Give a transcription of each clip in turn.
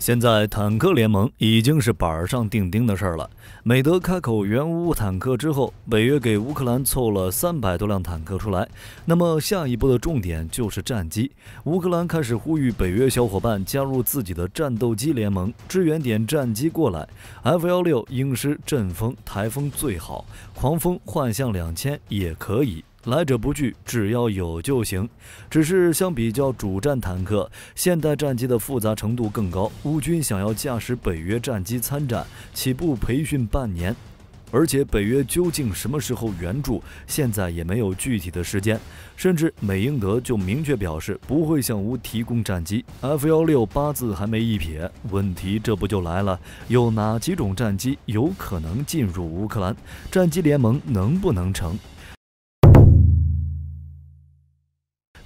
现在坦克联盟已经是板上钉钉的事儿了。美德开口援乌坦克之后，北约给乌克兰凑了300多辆坦克出来。那么下一步的重点就是战机。乌克兰开始呼吁北约小伙伴加入自己的战斗机联盟，支援点战机过来。F-16、鹰狮、阵风、台风最好，狂风、幻象2000也可以。来者不拒，只要有就行。只是相比较主战坦克，现代战机的复杂程度更高。乌军想要驾驶北约战机参战，起步培训半年。而且北约究竟什么时候援助，现在也没有具体的时间。甚至美英德就明确表示不会向乌提供战机。F-16八字还没一撇，问题这不就来了？有哪几种战机有可能进入乌克兰？战机联盟能不能成？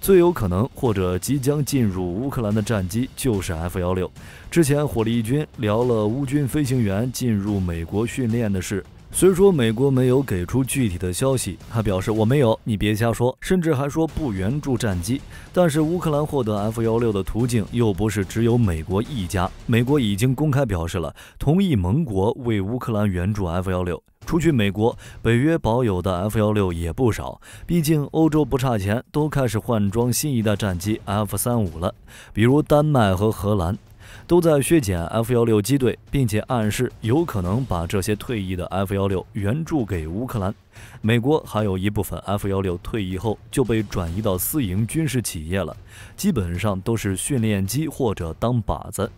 最有可能或者即将进入乌克兰的战机就是 F-16。之前火力军聊了乌军飞行员进入美国训练的事，虽说美国没有给出具体的消息，还表示我没有，你别瞎说，甚至还说不援助战机。但是乌克兰获得 F-16的途径又不是只有美国一家，美国已经公开表示了同意盟国为乌克兰援助 F-16。除去美国，北约保有的 F-16也不少，毕竟欧洲不差钱，都开始换装新一代战机 F-35了。比如丹麦和荷兰都在削减 F-16机队，并且暗示有可能把这些退役的 F-16援助给乌克兰。美国还有一部分 F-16退役后就被转移到私营军事企业了，基本上都是训练机或者当靶子。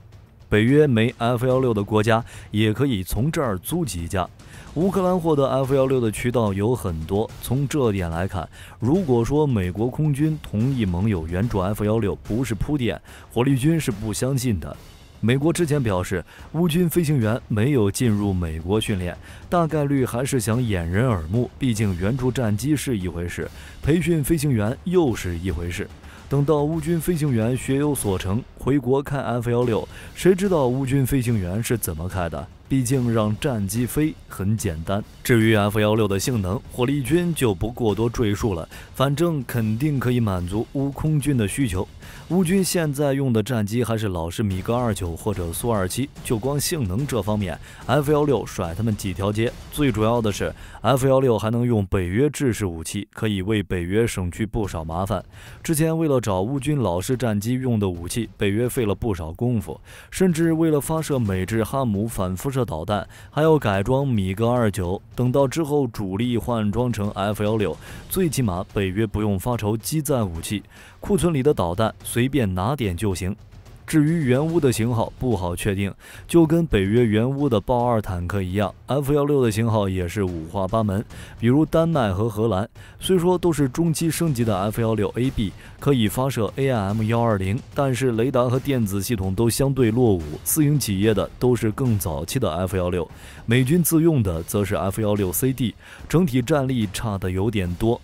北约没 F-16的国家也可以从这儿租几架。乌克兰获得 F-16的渠道有很多，从这点来看，如果说美国空军同意盟友援助 F-16不是铺垫，火力军是不相信的。美国之前表示，乌军飞行员没有进入美国训练，大概率还是想掩人耳目，毕竟援助战机是一回事，培训飞行员又是一回事。等到乌军飞行员学有所成，回国开 F-16，谁知道乌军飞行员是怎么开的？毕竟让战机飞很简单。至于 F-16的性能，火力军就不过多赘述了，反正肯定可以满足乌空军的需求。乌军现在用的战机还是老式米格29或者苏27，就光性能这方面 ，F-16甩他们几条街。最主要的是 F-16还能用北约制式武器，可以为北约省去不少麻烦。之前为了找乌军老式战机用的武器，北约费了不少功夫，甚至为了发射美制哈姆反辐射导弹，还要改装米格29。等到之后主力换装成 F-16，最起码北约不用发愁机载武器，库存里的导弹随便拿点就行。至于援乌的型号不好确定，就跟北约援乌的豹2坦克一样 ，F-16的型号也是五花八门。比如丹麦和荷兰，虽说都是中期升级的 F-16AB， 可以发射 AIM-120， 但是雷达和电子系统都相对落伍。私营企业的都是更早期的 F-16， 美军自用的则是 F-16CD， 整体战力差的有点多。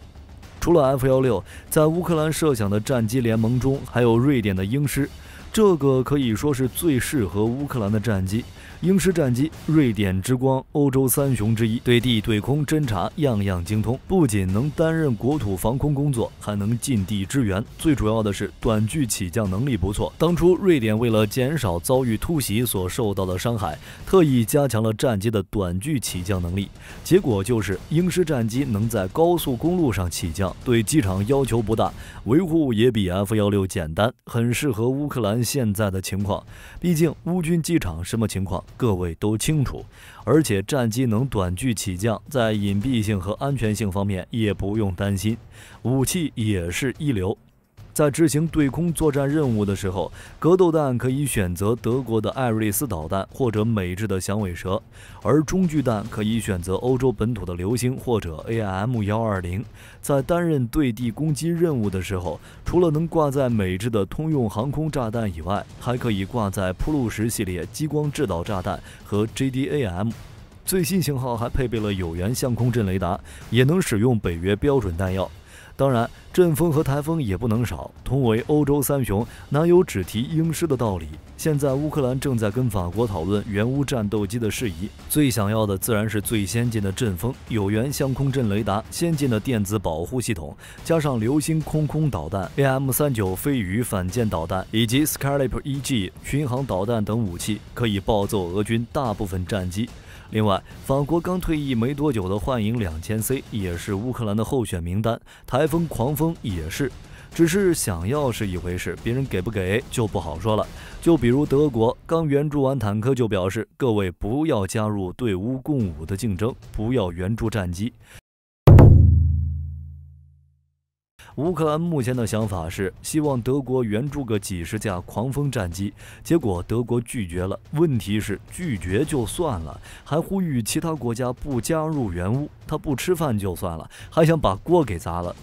除了 F-16， 在乌克兰设想的战机联盟中，还有瑞典的鹰狮。这个可以说是最适合乌克兰的战机。鹰狮战机，瑞典之光，欧洲3雄之一，对地对空侦察样样精通，不仅能担任国土防空工作，还能近地支援。最主要的是短距起降能力不错。当初瑞典为了减少遭遇突袭所受到的伤害，特意加强了战机的短距起降能力。结果就是鹰狮战机能在高速公路上起降，对机场要求不大，维护也比 F-16简单，很适合乌克兰现在的情况。毕竟乌军机场什么情况各位都清楚，而且战机能短距起降，在隐蔽性和安全性方面也不用担心，武器也是一流。在执行对空作战任务的时候，格斗弹可以选择德国的艾瑞斯导弹或者美制的响尾蛇，而中距弹可以选择欧洲本土的流星或者 AIM-120。在担任对地攻击任务的时候，除了能挂在美制的通用航空炸弹以外，还可以挂在铺路石系列激光制导炸弹和 GDAM。最新型号还配备了有源相控阵雷达，也能使用北约标准弹药。当然，阵风和台风也不能少，同为欧洲三雄，哪有只提英狮的道理？现在乌克兰正在跟法国讨论援乌战斗机的事宜，最想要的自然是最先进的阵风、有源相空阵雷达、先进的电子保护系统，加上流星空导弹、AM-39飞鱼反舰导弹以及 Scarlett 1G 巡航导弹等武器，可以暴揍俄军大部分战机。另外，法国刚退役没多久的幻影2000C 也是乌克兰的候选名单，台风狂风也是。只是想要是一回事，别人给不给就不好说了。就比如德国刚援助完坦克就表示，各位不要加入对乌共舞的竞争，不要援助战机。乌克兰目前的想法是希望德国援助个几十架狂风战机，结果德国拒绝了。问题是拒绝就算了，还呼吁其他国家不加入援乌，他不吃饭就算了，还想把锅给砸了。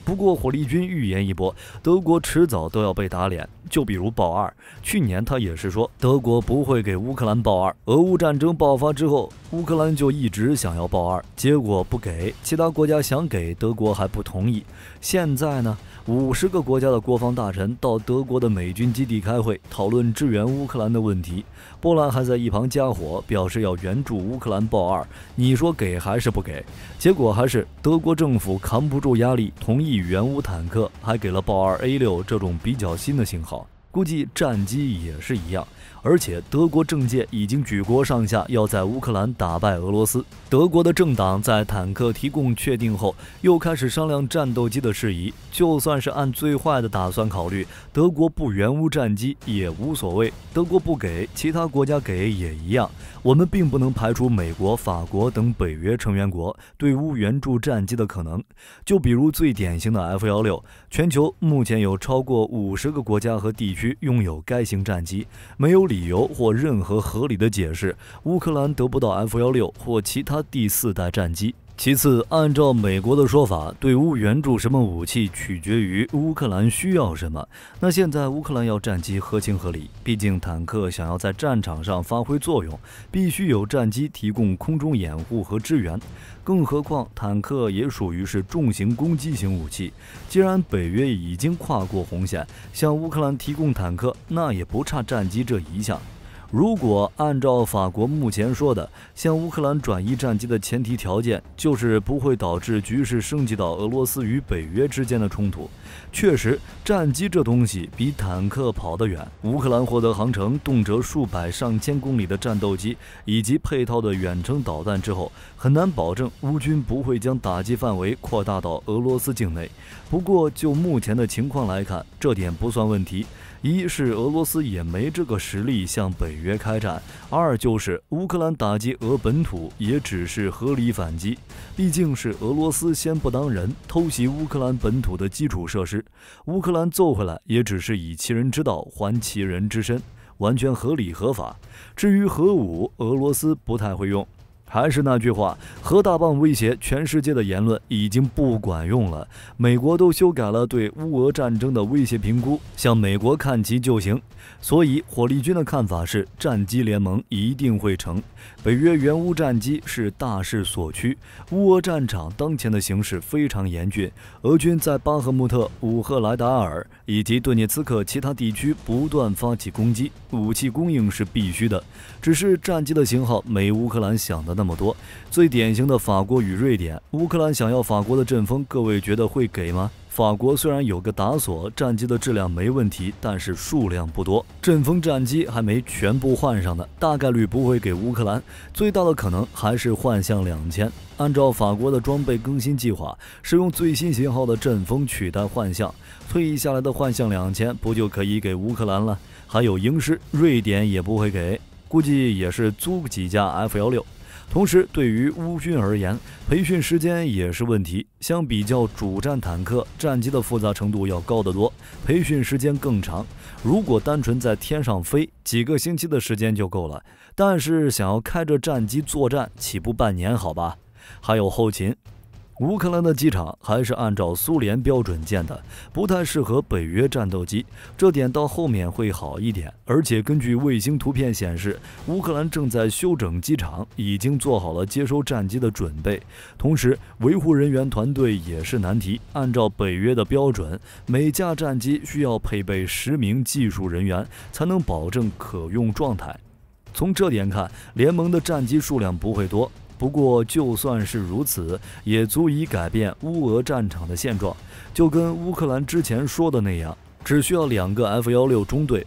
不过火力军预言一波，德国迟早都要被打脸。就比如豹2，去年他也是说德国不会给乌克兰豹2，俄乌战争爆发之后，乌克兰就一直想要豹2，结果不给，其他国家想给，德国还不同意。现在呢，50个国家的国防大臣到德国的美军基地开会，讨论支援乌克兰的问题。波兰还在一旁加火，表示要援助乌克兰豹2，你说给还是不给？结果还是德国政府扛不住压力，同意援乌坦克，还给了豹2 A6这种比较新的型号。估计战机也是一样，而且德国政界已经举国上下要在乌克兰打败俄罗斯。德国的政党在坦克提供确定后，又开始商量战斗机的事宜。就算是按最坏的打算考虑，德国不援乌战机也无所谓，德国不给，其他国家给也一样。我们并不能排除美国、法国等北约成员国对乌援助战机的可能。就比如最典型的 F-16，全球目前有超过50个国家和地区拥有该型战机，没有理由或任何合理的解释，乌克兰得不到 F-16或其他第4代战机。其次，按照美国的说法，对乌援助什么武器取决于乌克兰需要什么。那现在乌克兰要战机合情合理，毕竟坦克想要在战场上发挥作用，必须有战机提供空中掩护和支援。更何况坦克也属于是重型攻击型武器，既然北约已经跨过红线，向乌克兰提供坦克，那也不差战机这一项。如果按照法国目前说的，向乌克兰转移战机的前提条件就是不会导致局势升级到俄罗斯与北约之间的冲突。确实，战机这东西比坦克跑得远。乌克兰获得航程动辄数百上千公里的战斗机以及配套的远程导弹之后，很难保证乌军不会将打击范围扩大到俄罗斯境内。不过就目前的情况来看，这点不算问题。一是俄罗斯也没这个实力向北约开战，二就是乌克兰打击俄本土也只是合理反击，毕竟是俄罗斯先不当人，偷袭乌克兰本土的基础设施，乌克兰揍回来也只是以其人之道还其人之身，完全合理合法。至于核武，俄罗斯不太会用。还是那句话，核大棒威胁全世界的言论已经不管用了。美国都修改了对乌俄战争的威胁评估，向美国看齐就行。所以火力军的看法是，战机联盟一定会成。北约援乌战机是大势所趋。乌俄战场当前的形势非常严峻，俄军在巴赫穆特、乌赫莱达尔以及顿涅茨克其他地区不断发起攻击，武器供应是必须的。只是战机的型号没乌克兰想的那么多。最典型的法国与瑞典，乌克兰想要法国的阵风，各位觉得会给吗？法国虽然有个达索战机的质量没问题，但是数量不多，阵风战机还没全部换上呢，大概率不会给乌克兰，最大的可能还是幻象2000。按照法国的装备更新计划，使用最新型号的阵风取代幻象，退役下来的幻象2000不就可以给乌克兰了？还有鹰狮，瑞典也不会给，估计也是租几架 F-16。同时，对于乌军而言，培训时间也是问题。相比较主战坦克，战机的复杂程度要高得多，培训时间更长。如果单纯在天上飞，几个星期的时间就够了。但是想要开着战机作战，起步半年，好吧？还有后勤。乌克兰的机场还是按照苏联标准建的，不太适合北约战斗机，这点到后面会好一点。而且根据卫星图片显示，乌克兰正在修整机场，已经做好了接收战机的准备。同时，维护人员团队也是难题。按照北约的标准，每架战机需要配备10名技术人员，才能保证可用状态。从这点看，联盟的战机数量不会多。不过，就算是如此，也足以改变乌俄战场的现状。就跟乌克兰之前说的那样，只需要2个 F-16中队。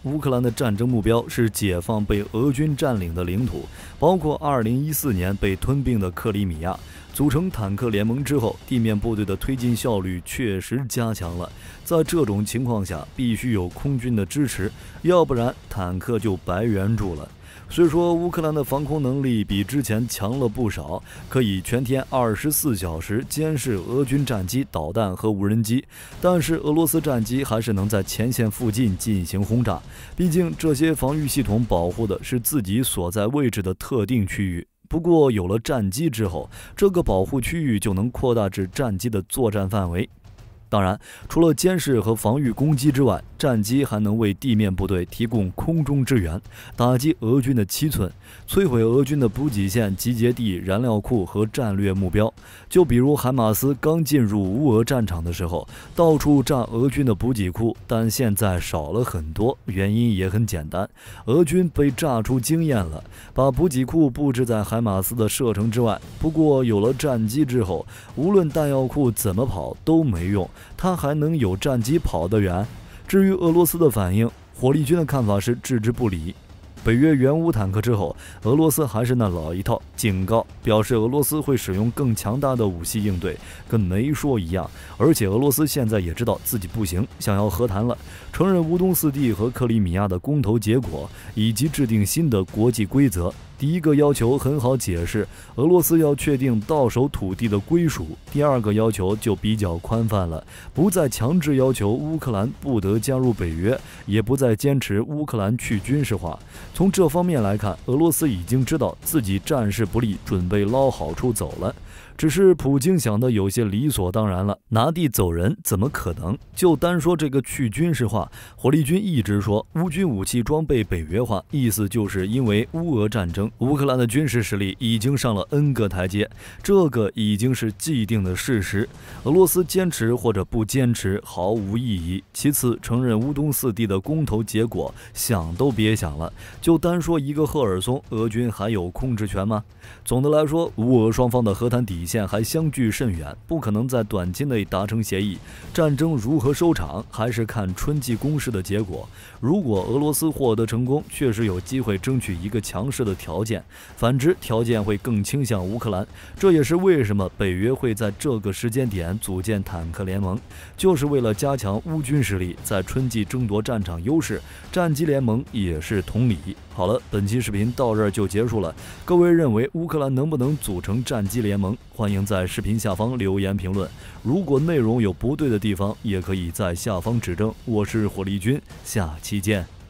乌克兰的战争目标是解放被俄军占领的领土，包括2014年被吞并的克里米亚。组成坦克联盟之后，地面部队的推进效率确实加强了。在这种情况下，必须有空军的支持，要不然坦克就白援助了。虽说乌克兰的防空能力比之前强了不少，可以全天24小时监视俄军战机、导弹和无人机，但是俄罗斯战机还是能在前线附近进行轰炸。毕竟这些防御系统保护的是自己所在位置的特定区域。不过有了战机之后，这个保护区域就能扩大至战机的作战范围。当然，除了监视和防御攻击之外，战机还能为地面部队提供空中支援，打击俄军的七寸，摧毁俄军的补给线、集结地、燃料库和战略目标。就比如海马斯刚进入乌俄战场的时候，到处炸俄军的补给库，但现在少了很多，原因也很简单，俄军被炸出经验了，把补给库布置在海马斯的射程之外。不过有了战机之后，无论弹药库怎么跑都没用，它还能有战机跑得远？至于俄罗斯的反应，火力军的看法是置之不理。北约援乌坦克之后，俄罗斯还是那老一套，警告表示俄罗斯会使用更强大的武器应对，跟没说一样。而且俄罗斯现在也知道自己不行，想要和谈了，承认乌东四地和克里米亚的公投结果，以及制定新的国际规则。第一个要求很好解释，俄罗斯要确定到手土地的归属。第二个要求就比较宽泛了，不再强制要求乌克兰不得加入北约，也不再坚持乌克兰去军事化。从这方面来看，俄罗斯已经知道自己战事不利，准备捞好处走了。只是普京想的有些理所当然了，拿地走人怎么可能？就单说这个去军事化，火力军一直说乌军武器装备北约化，意思就是因为乌俄战争，乌克兰的军事实力已经上了 N 个台阶，这个已经是既定的事实。俄罗斯坚持或者不坚持毫无意义。其次，承认乌东四地的公投结果，想都别想了。就单说一个赫尔松，俄军还有控制权吗？总的来说，乌俄双方的和谈底线还相距甚远，不可能在短期内达成协议。战争如何收场，还是看春季攻势的结果。如果俄罗斯获得成功，确实有机会争取一个强势的条件，反之条件会更倾向乌克兰。这也是为什么北约会在这个时间点组建坦克联盟，就是为了加强乌军实力，在春季争夺战场优势。战机联盟也是同理。好了，本期视频到这儿就结束了。各位认为乌克兰能不能组成战机联盟？欢迎在视频下方留言评论。如果内容有不对的地方，也可以在下方指正。我是火力军，下期见。